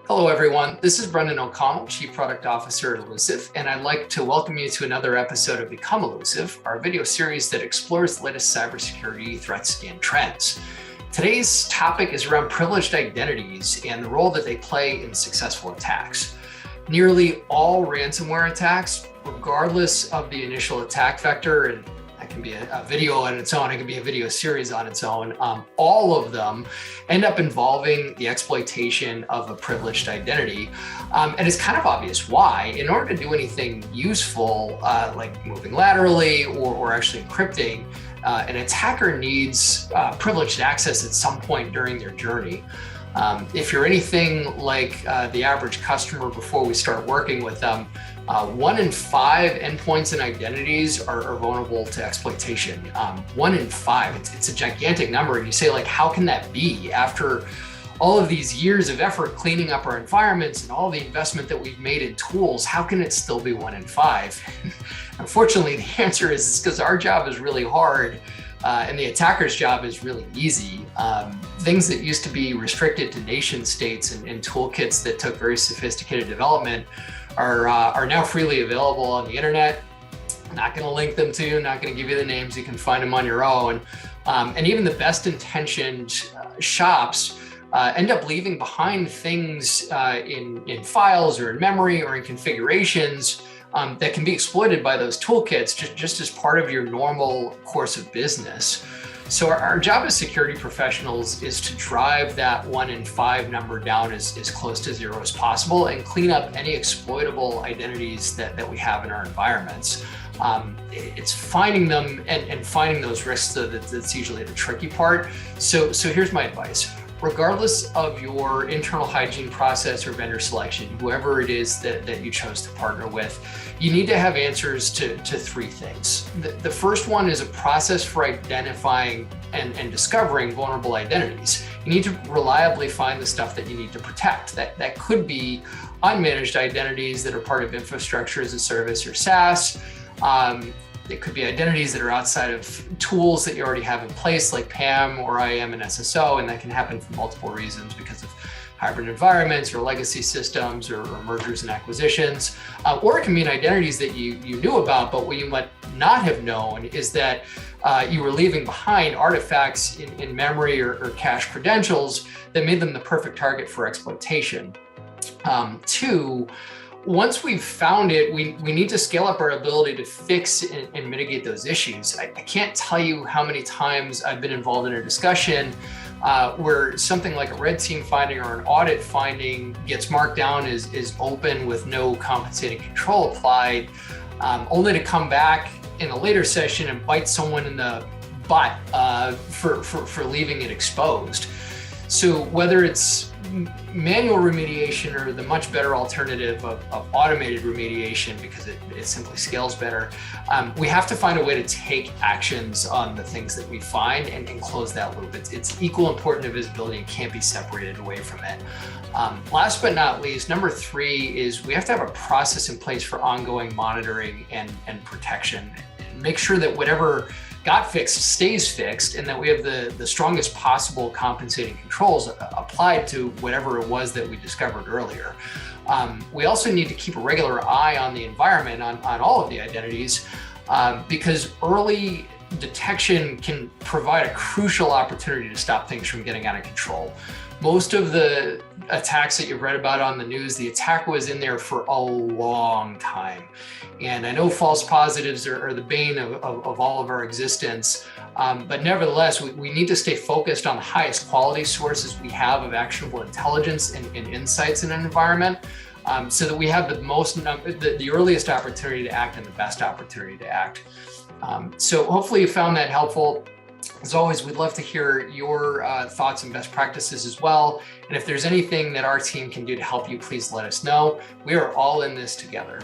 Hello, everyone. This is Brendan O'Connell, Chief Product Officer at Illusive, and I'd like to welcome you to another episode of Become Illusive, our video series that explores the latest cybersecurity threats and trends. Today's topic is around privileged identities and the role that they play in successful attacks. Nearly all ransomware attacks, regardless of the initial attack vector, and that can be a video on its own, it can be a video series on its own, all of them end up involving the exploitation of a privileged identity. And it's kind of obvious why. In order to do anything useful, like moving laterally or actually encrypting, an attacker needs privileged access at some point during their journey. If you're anything like the average customer before we start working with them, 1 in 5 endpoints and identities are vulnerable to exploitation. 1 in 5, it's a gigantic number. And you say, like, how can that be? After all of these years of effort cleaning up our environments and all the investment that we've made in tools, how can it still be 1 in 5? Unfortunately, the answer is because our job is really hard. And the attacker's job is really easy. Things that used to be restricted to nation states and toolkits that took very sophisticated development are now freely available on the internet. Not going to link them to you, not going to give you the names. You can find them on your own. And even the best intentioned shops end up leaving behind things in files or in memory or in configurations that can be exploited by those toolkits just as part of your normal course of business. So our job as security professionals is to drive that 1 in 5 number down as close to 0 as possible and clean up any exploitable identities that we have in our environments. It's finding them and finding those risks that's usually the tricky part. So here's my advice. Regardless of your internal hygiene process or vendor selection, whoever it is that you chose to partner with, you need to have answers to 3 things. The first one is a process for identifying and discovering vulnerable identities. You need to reliably find the stuff that you need to protect. That could be unmanaged identities that are part of infrastructure as a service or SaaS. It could be identities that are outside of tools that you already have in place, like PAM or IAM and SSO, and that can happen for multiple reasons because of hybrid environments or legacy systems or mergers and acquisitions. Or it can mean identities that you knew about, but what you might not have known is that you were leaving behind artifacts in memory or cache credentials that made them the perfect target for exploitation. 2, once we've found it, we need to scale up our ability to fix and mitigate those issues. I can't tell you how many times I've been involved in a discussion where something like a red team finding or an audit finding gets marked down as open with no compensating control applied, only to come back in a later session and bite someone in the butt for leaving it exposed. So whether it's manual remediation or the much better alternative of automated remediation, because it simply scales better, we have to find a way to take actions on the things that we find and close that loop. It's equal important to visibility and can't be separated away from it. Last but not least, number 3 is we have to have a process in place for ongoing monitoring and protection. Make sure that whatever got fixed stays fixed, and that we have the strongest possible compensating controls applied to whatever it was that we discovered earlier. We also need to keep a regular eye on the environment, on all of the identities, because early detection can provide a crucial opportunity to stop things from getting out of control. Most of the attacks that you've read about on the news, the attack was in there for a long time. And I know false positives are the bane of all of our existence. But nevertheless, we need to stay focused on the highest quality sources we have of actionable intelligence and insights in an environment, so that we have the earliest opportunity to act and the best opportunity to act. So hopefully you found that helpful. As always, we'd love to hear your thoughts and best practices as well. And if there's anything that our team can do to help you, please let us know. We are all in this together.